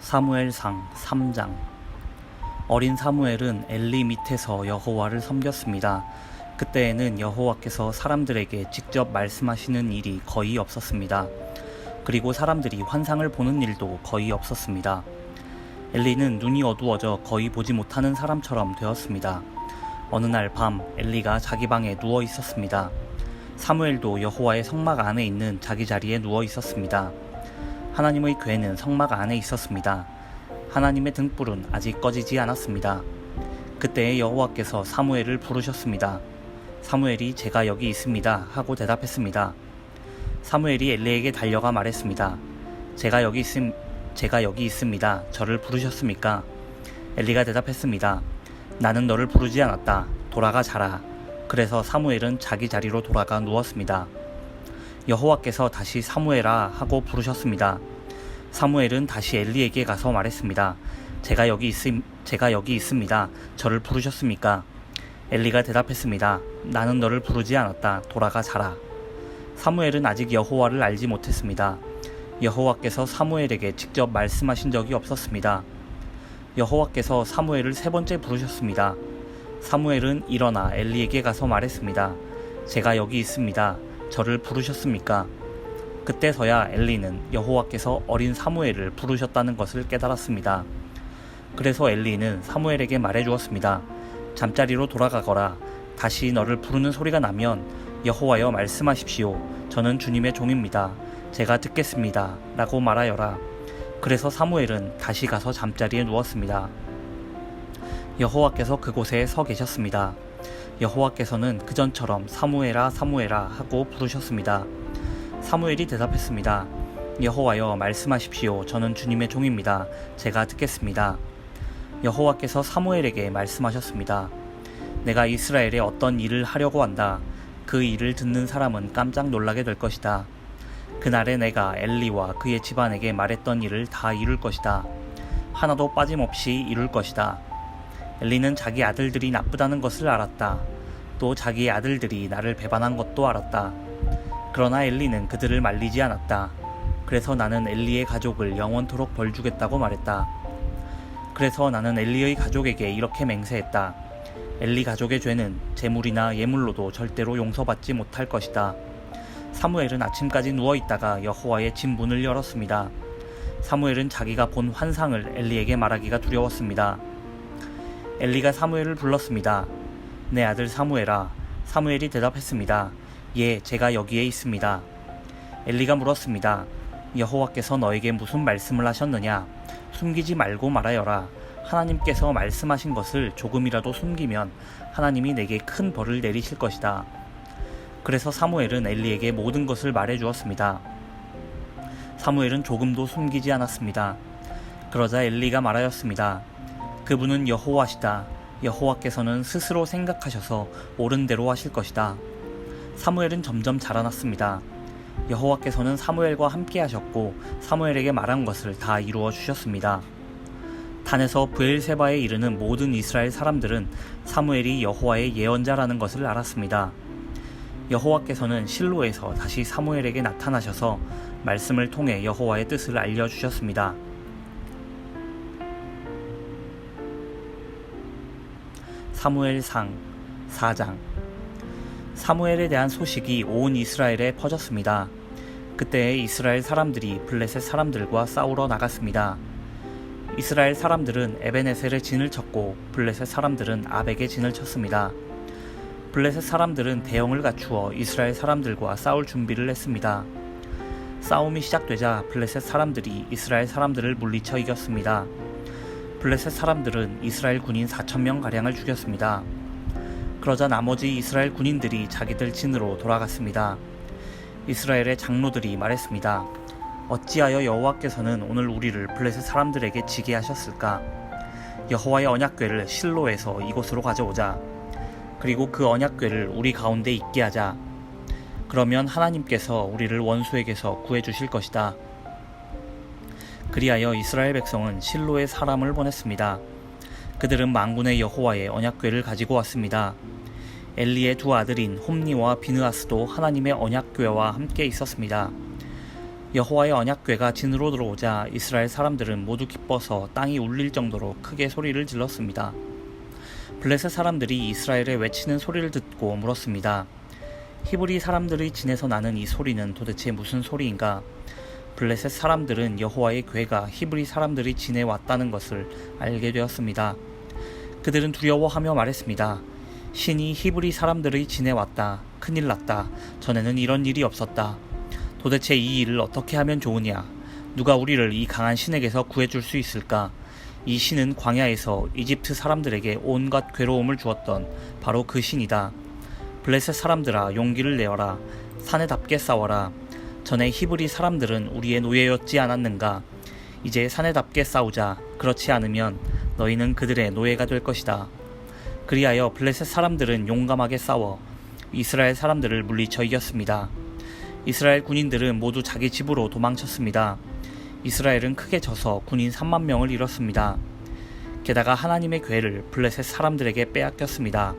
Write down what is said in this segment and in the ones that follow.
사무엘상 3장. 어린 사무엘은 엘리 밑에서 여호와를 섬겼습니다. 그때에는 여호와께서 사람들에게 직접 말씀하시는 일이 거의 없었습니다. 그리고 사람들이 환상을 보는 일도 거의 없었습니다. 엘리는 눈이 어두워져 거의 보지 못하는 사람처럼 되었습니다. 어느 날 밤 엘리가 자기 방에 누워 있었습니다. 사무엘도 여호와의 성막 안에 있는 자기 자리에 누워 있었습니다. 하나님의 궤는 성막 안에 있었습니다. 하나님의 등불은 아직 꺼지지 않았습니다. 그때 여호와께서 사무엘을 부르셨습니다. 사무엘이 제가 여기 있습니다 하고 대답했습니다. 사무엘이 엘리에게 달려가 말했습니다. 제가 여기 있습니다. 저를 부르셨습니까? 엘리가 대답했습니다. 나는 너를 부르지 않았다. 돌아가 자라. 그래서 사무엘은 자기 자리로 돌아가 누웠습니다. 여호와께서 다시 사무엘아 하고 부르셨습니다. 사무엘은 다시 엘리에게 가서 말했습니다. 제가 여기 있습니다. 저를 부르셨습니까? 엘리가 대답했습니다. 나는 너를 부르지 않았다. 돌아가 자라. 사무엘은 아직 여호와를 알지 못했습니다. 여호와께서 사무엘에게 직접 말씀하신 적이 없었습니다. 여호와께서 사무엘을 세 번째 부르셨습니다. 사무엘은 일어나 엘리에게 가서 말했습니다. 제가 여기 있습니다. 저를 부르셨습니까? 그때서야 엘리는 여호와께서 어린 사무엘을 부르셨다는 것을 깨달았습니다. 그래서 엘리는 사무엘에게 말해주었습니다. 잠자리로 돌아가거라. 다시 너를 부르는 소리가 나면 여호와여 말씀하십시오. 저는 주님의 종입니다. 제가 듣겠습니다. 라고 말하여라. 그래서 사무엘은 다시 가서 잠자리에 누웠습니다. 여호와께서 그곳에 서 계셨습니다. 여호와께서는 그전처럼 사무엘아 사무엘아 하고 부르셨습니다. 사무엘이 대답했습니다. 여호와여 말씀하십시오. 저는 주님의 종입니다. 제가 듣겠습니다. 여호와께서 사무엘에게 말씀하셨습니다. 내가 이스라엘에 어떤 일을 하려고 한다. 그 일을 듣는 사람은 깜짝 놀라게 될 것이다. 그날에 내가 엘리와 그의 집안에게 말했던 일을 다 이룰 것이다. 하나도 빠짐없이 이룰 것이다. 엘리는 자기 아들들이 나쁘다는 것을 알았다. 또 자기의 아들들이 나를 배반한 것도 알았다. 그러나 엘리는 그들을 말리지 않았다. 그래서 나는 엘리의 가족을 영원토록 벌주겠다고 말했다. 그래서 나는 엘리의 가족에게 이렇게 맹세했다. 엘리 가족의 죄는 제물이나 예물로도 절대로 용서받지 못할 것이다. 사무엘은 아침까지 누워있다가 여호와의 집 문을 열었습니다. 사무엘은 자기가 본 환상을 엘리에게 말하기가 두려웠습니다. 엘리가 사무엘을 불렀습니다. 내 아들 사무엘아. 사무엘이 대답했습니다. 예, 제가 여기에 있습니다. 엘리가 물었습니다. 여호와께서 너에게 무슨 말씀을 하셨느냐? 숨기지 말고 말하여라. 하나님께서 말씀하신 것을 조금이라도 숨기면 하나님이 내게 큰 벌을 내리실 것이다. 그래서 사무엘은 엘리에게 모든 것을 말해주었습니다. 사무엘은 조금도 숨기지 않았습니다. 그러자 엘리가 말하였습니다. 그분은 여호와시다. 여호와께서는 스스로 생각하셔서 옳은 대로 하실 것이다. 사무엘은 점점 자라났습니다. 여호와께서는 사무엘과 함께 하셨고 사무엘에게 말한 것을 다 이루어 주셨습니다. 단에서 브엘세바에 이르는 모든 이스라엘 사람들은 사무엘이 여호와의 예언자라는 것을 알았습니다. 여호와께서는 실로에서 다시 사무엘에게 나타나셔서 말씀을 통해 여호와의 뜻을 알려주셨습니다. 사무엘상 4장. 사무엘에 대한 소식이 온 이스라엘에 퍼졌습니다. 그때 이스라엘 사람들이 블레셋 사람들과 싸우러 나갔습니다. 이스라엘 사람들은 에베네셀에 진을 쳤고 블레셋 사람들은 아벡에 진을 쳤습니다. 블레셋 사람들은 대형을 갖추어 이스라엘 사람들과 싸울 준비를 했습니다. 싸움이 시작되자 블레셋 사람들이 이스라엘 사람들을 물리쳐 이겼습니다. 블레셋 사람들은 이스라엘 군인 4,000명가량을 죽였습니다. 그러자 나머지 이스라엘 군인들이 자기들 진으로 돌아갔습니다. 이스라엘의 장로들이 말했습니다. 어찌하여 여호와께서는 오늘 우리를 블레셋 사람들에게 지게 하셨을까? 여호와의 언약궤를 실로에서 이곳으로 가져오자. 그리고 그 언약궤를 우리 가운데 있게 하자. 그러면 하나님께서 우리를 원수에게서 구해주실 것이다. 그리하여 이스라엘 백성은 실로에 사람을 보냈습니다. 그들은 만군의 여호와의 언약궤를 가지고 왔습니다. 엘리의 두 아들인 홈니와 비느하스도 하나님의 언약궤와 함께 있었습니다. 여호와의 언약궤가 진으로 들어오자 이스라엘 사람들은 모두 기뻐서 땅이 울릴 정도로 크게 소리를 질렀습니다. 블레셋 사람들이 이스라엘의 외치는 소리를 듣고 물었습니다. 히브리 사람들의 진에서 나는 이 소리는 도대체 무슨 소리인가? 블레셋 사람들은 여호와의 궤가 히브리 사람들이 진에 왔다는 것을 알게 되었습니다. 그들은 두려워하며 말했습니다. 신이 히브리 사람들의 진에 왔다. 큰일 났다. 전에는 이런 일이 없었다. 도대체 이 일을 어떻게 하면 좋으냐? 누가 우리를 이 강한 신에게서 구해줄 수 있을까? 이 신은 광야에서 이집트 사람들에게 온갖 괴로움을 주었던 바로 그 신이다. 블레셋 사람들아, 용기를 내어라. 사내답게 싸워라. 전에 히브리 사람들은 우리의 노예였지 않았는가? 이제 사내답게 싸우자. 그렇지 않으면 너희는 그들의 노예가 될 것이다. 그리하여 블레셋 사람들은 용감하게 싸워 이스라엘 사람들을 물리쳐 이겼습니다. 이스라엘 군인들은 모두 자기 집으로 도망쳤습니다. 이스라엘은 크게 져서 군인 3만 명을 잃었습니다. 게다가 하나님의 궤를 블레셋 사람들에게 빼앗겼습니다.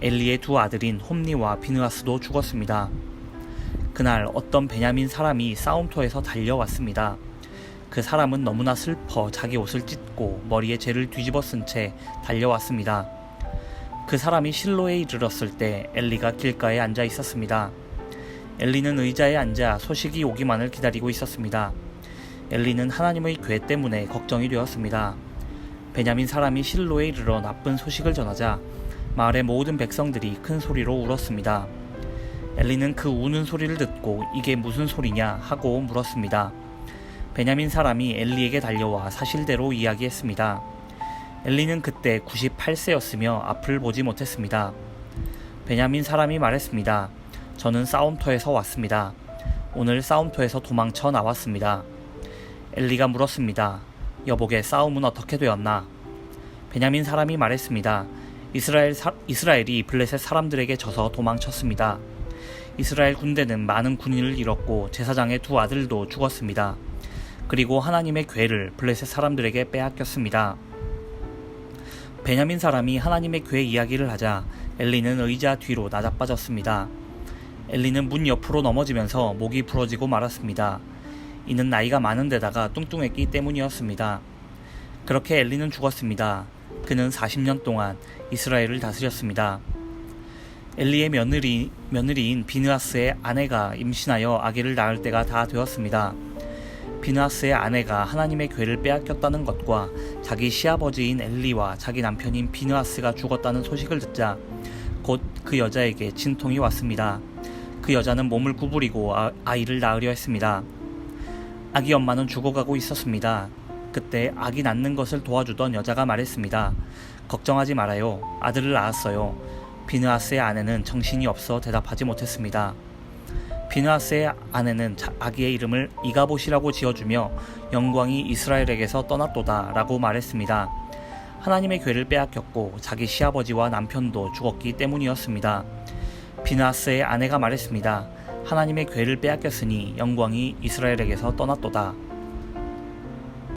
엘리의 두 아들인 홈니와 비느하스도 죽었습니다. 그날 어떤 베냐민 사람이 싸움터에서 달려왔습니다. 그 사람은 너무나 슬퍼 자기 옷을 찢고 머리에 재를 뒤집어 쓴 채 달려왔습니다. 그 사람이 실로에 이르렀을 때 엘리가 길가에 앉아 있었습니다. 엘리는 의자에 앉아 소식이 오기만을 기다리고 있었습니다. 엘리는 하나님의 궤 때문에 걱정이 되었습니다. 베냐민 사람이 실로에 이르러 나쁜 소식을 전하자 마을의 모든 백성들이 큰 소리로 울었습니다. 엘리는 그 우는 소리를 듣고 이게 무슨 소리냐 하고 물었습니다. 베냐민 사람이 엘리에게 달려와 사실대로 이야기했습니다. 엘리는 그때 98세였으며 앞을 보지 못했습니다. 베냐민 사람이 말했습니다. 저는 싸움터에서 왔습니다. 오늘 싸움터에서 도망쳐 나왔습니다. 엘리가 물었습니다. 여보게 싸움은 어떻게 되었나? 베냐민 사람이 말했습니다. 이스라엘이 블레셋 사람들에게 져서 도망쳤습니다. 이스라엘 군대는 많은 군인을 잃었고 제사장의 두 아들도 죽었습니다. 그리고 하나님의 궤를 블레셋 사람들에게 빼앗겼습니다. 베냐민 사람이 하나님의 궤 이야기를 하자 엘리는 의자 뒤로 나자빠졌습니다. 엘리는 문 옆으로 넘어지면서 목이 부러지고 말았습니다. 이는 나이가 많은 데다가 뚱뚱했기 때문이었습니다. 그렇게 엘리는 죽었습니다. 그는 40년 동안 이스라엘을 다스렸습니다. 엘리의 며느리인 비느하스의 아내가 임신하여 아기를 낳을 때가 다 되었습니다. 비느하스의 아내가 하나님의 궤를 빼앗겼다는 것과 자기 시아버지인 엘리와 자기 남편인 비느하스가 죽었다는 소식을 듣자 곧 그 여자에게 진통이 왔습니다. 그 여자는 몸을 구부리고 아이를 낳으려 했습니다. 아기 엄마는 죽어가고 있었습니다. 그때 아기 낳는 것을 도와주던 여자가 말했습니다. 걱정하지 말아요. 아들을 낳았어요. 비느하스의 아내는 정신이 없어 대답하지 못했습니다. 비느하스의 아내는 아기의 이름을 이가봇이라고 지어주며 영광이 이스라엘에게서 떠났도다 라고 말했습니다. 하나님의 궤를 빼앗겼고 자기 시아버지와 남편도 죽었기 때문이었습니다. 비느하스의 아내가 말했습니다. 하나님의 궤를 빼앗겼으니 영광이 이스라엘에게서 떠났도다.